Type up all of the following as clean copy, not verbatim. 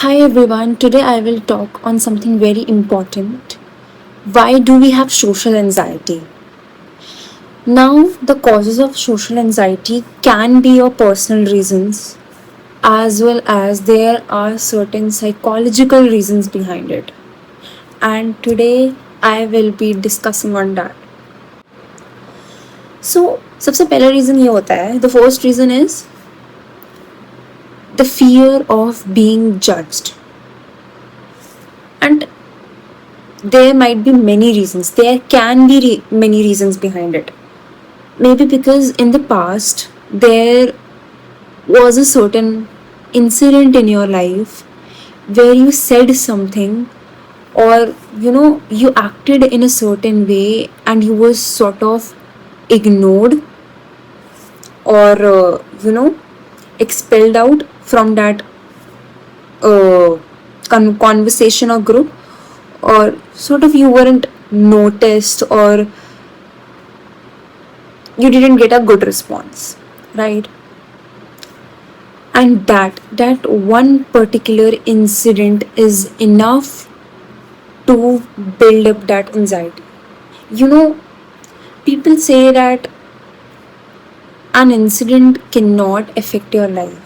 Hi everyone, today I will talk on something very important. Why do we have social anxiety? Now, the causes of social anxiety can be your personal reasons as well as there are certain psychological reasons behind it. And today I will be discussing on that. So, सबसे पहला reason ये होता है, the first reason is the fear of being judged. And there might be many reasons. There can be many reasons behind it. Maybe because in the past there was a certain incident in your life where you said something or you acted in a certain way and you were sort of ignored or expelled out from that conversation or group, or sort of you weren't noticed or you didn't get a good response, right? And that one particular incident is enough to build up that anxiety. People say that an incident cannot affect your life,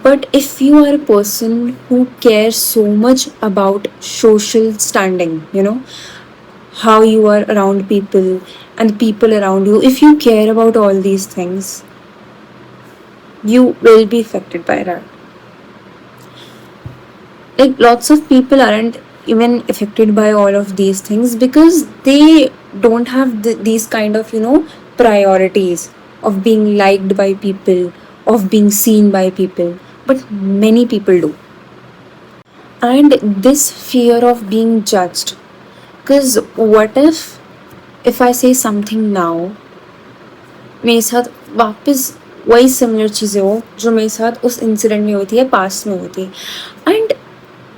but if you are a person who cares so much about social standing, how you are around people and the people around you, if you care about all these things, you will be affected by that. Like, lots of people aren't even affected by all of these things because they don't have these kind of priorities of being liked by people, of being seen by people, but many people do. And this fear of being judged, because what if I say something now, मेरे साथ वापस वही similar चीज़ें हो जो मेरे साथ उस इंसिडेंट में हुई थी या पास्ट में हुई थी. And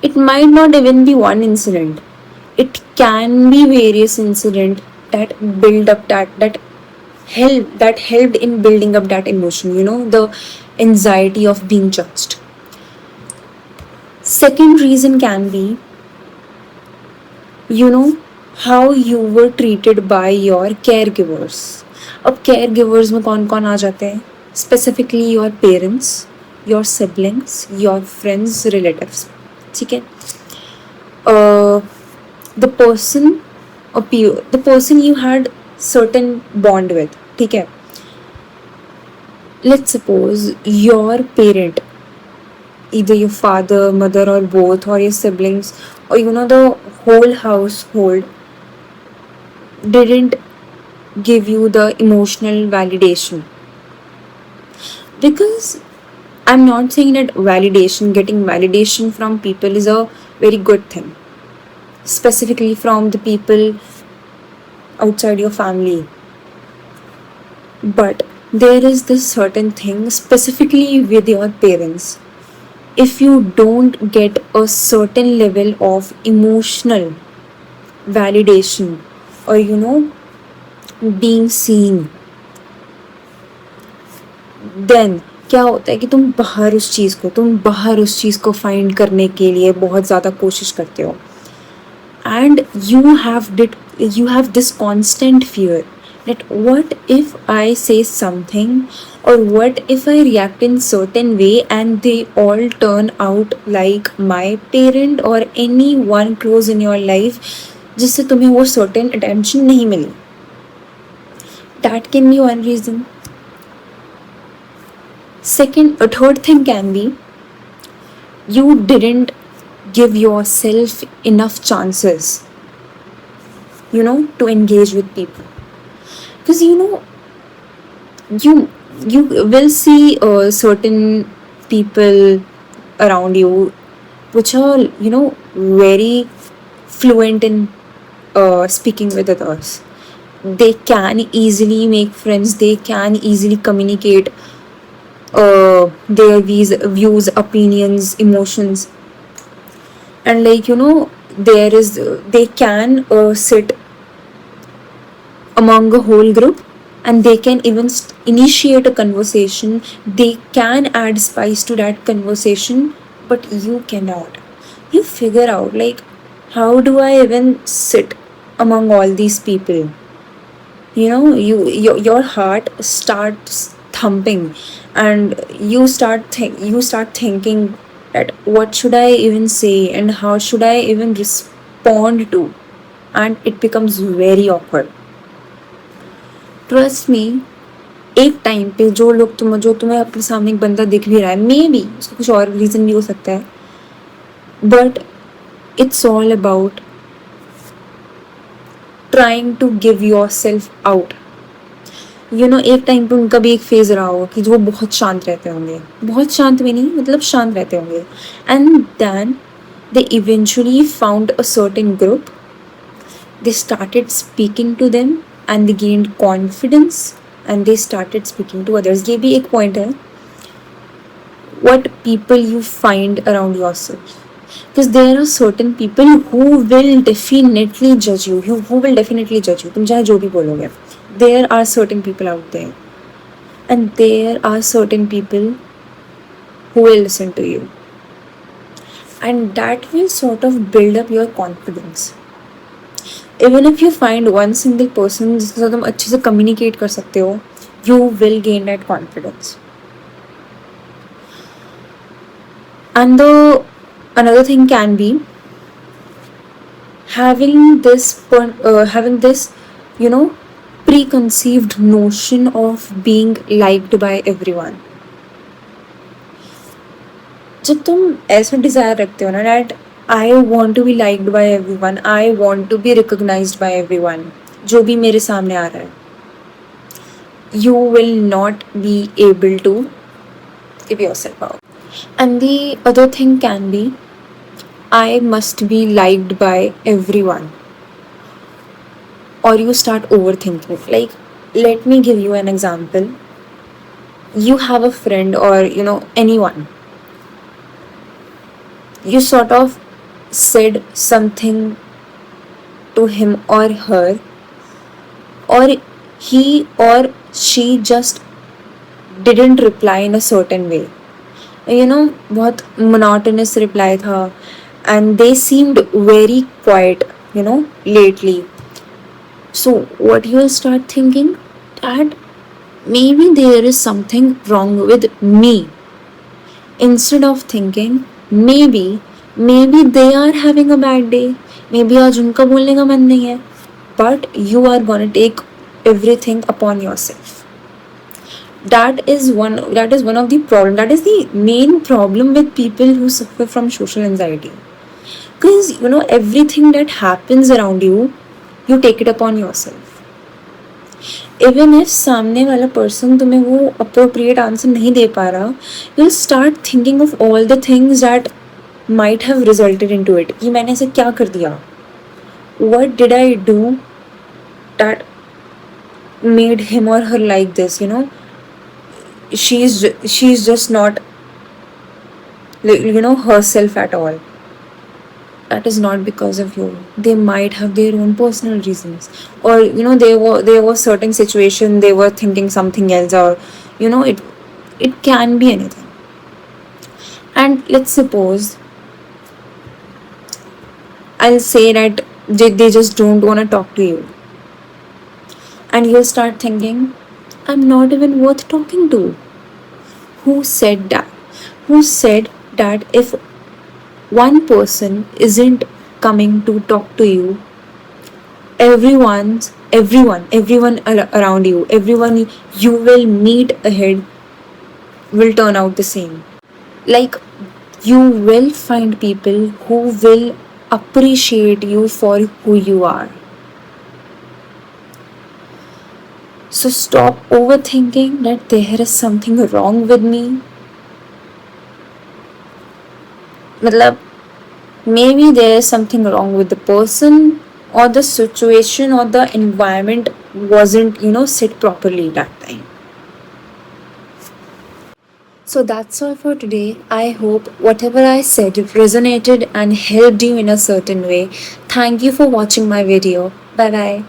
it might not even be one incident. It can be various incidents that build up that helped in building up that emotion, the anxiety of being judged. Second reason can be, how you were treated by your caregivers. अब caregivers में कौन कौन आ जाते हैं? Specifically your parents, your siblings, your friends, relatives. ठीक है? The person you had certain bond with. ठीक है? Let's suppose your parent, either your father, mother, or both, or your siblings, or the whole household didn't give you the emotional validation. Because I'm not saying that getting validation from people is a very good thing, specifically from the people outside your family. But there is this certain thing, specifically with your parents. If you don't get a certain level of emotional validation or being seen, then क्या होता है कि तुम बाहर उस चीज़ को find करने के लिए बहुत ज़्यादा कोशिश करते हो. And you have this constant fear that what if I say something, or what if I react in certain way and they all turn out like my parent or anyone close in your life जिससे तुम्हें वो certain attention नहीं मिली. That can be one reason. A third thing can be you didn't give yourself enough chances, to engage with people. Because you will see certain people around you which are very fluent in speaking with others. They can easily make friends, they can easily communicate their views, opinions, emotions, and they can sit among a whole group and they can even initiate a conversation. They can add spice to that conversation but you cannot. You figure out, like, how do I even sit among all these people? Your heart starts thumping, and you start thinking that what should I even say and how should I even respond to, and it becomes very awkward. Trust me, एक time पे जो तुम्हें अपने सामने एक बंदा दिख भी रहा है, मे बी उसका कुछ और रीज़न भी हो सकता है, but it's all about trying to give yourself out. एक टाइम पे उनका भी एक फेज रहा होगा कि जो वो बहुत शांत रहते होंगे, बहुत शांत भी नहीं, मतलब शांत रहते होंगे, and then they eventually found a certain group, they started speaking to them and they gained confidence and they started speaking to others. ये भी एक पॉइंट है, what people you find around yourself, because there are certain people who will definitely judge you, who will definitely judge you, तुम चाहे जो भी बोलोगे. There are certain people out there, and there are certain people who will listen to you, and that will sort of build up your confidence. Even if you find one single person जिसके साथ तुम अच्छे से communicate कर सकते हो, you will gain that confidence. And another thing can be having this preconceived notion of being liked by everyone. जब तुम ऐसा डिज़ायर रखते हो ना, that I want to be liked by everyone, I want to be recognized by everyone, जो भी मेरे सामने आ रहा है, you will not be able to give yourself out. And the other thing can be, I must be liked by everyone. Or you start overthinking. Like, let me give you an example. You have a friend or, anyone. You sort of said something to him or her, or he or she just didn't reply in a certain way. बहुत monotonous reply था, and they seemed very quiet, lately. So what you start thinking, that maybe there is something wrong with me, instead of thinking maybe they are having a bad day, maybe आज उनका बोलने का मन नहीं है, but you are gonna take everything upon yourself. That is one of the problem. That is the main problem with people who suffer from social anxiety, because everything that happens around you, you take it upon yourself. Even if सामने वाला person तुम्हें वो appropriate answer नहीं दे पा रहा, you'll start thinking of all the things that might have resulted into it. कि मैंने ऐसे क्या कर दिया? What did I do that made him or her like this? She's just not herself at all. That is not because of you. They might have their own personal reasons, or there was certain situation they were thinking something else, or it can be anything. And let's suppose I'll say that they just don't want to talk to you, and you'll start thinking, I'm not even worth talking to. Who said that? Who said that if one person isn't coming to talk to you, everyone around you, everyone you will meet ahead will turn out the same. Like, you will find people who will appreciate you for who you are. So stop overthinking that there is something wrong with me. Maybe there is something wrong with the person, or the situation, or the environment wasn't, set properly that time. So that's all for today. I hope whatever I said resonated and helped you in a certain way. Thank you for watching my video. Bye bye.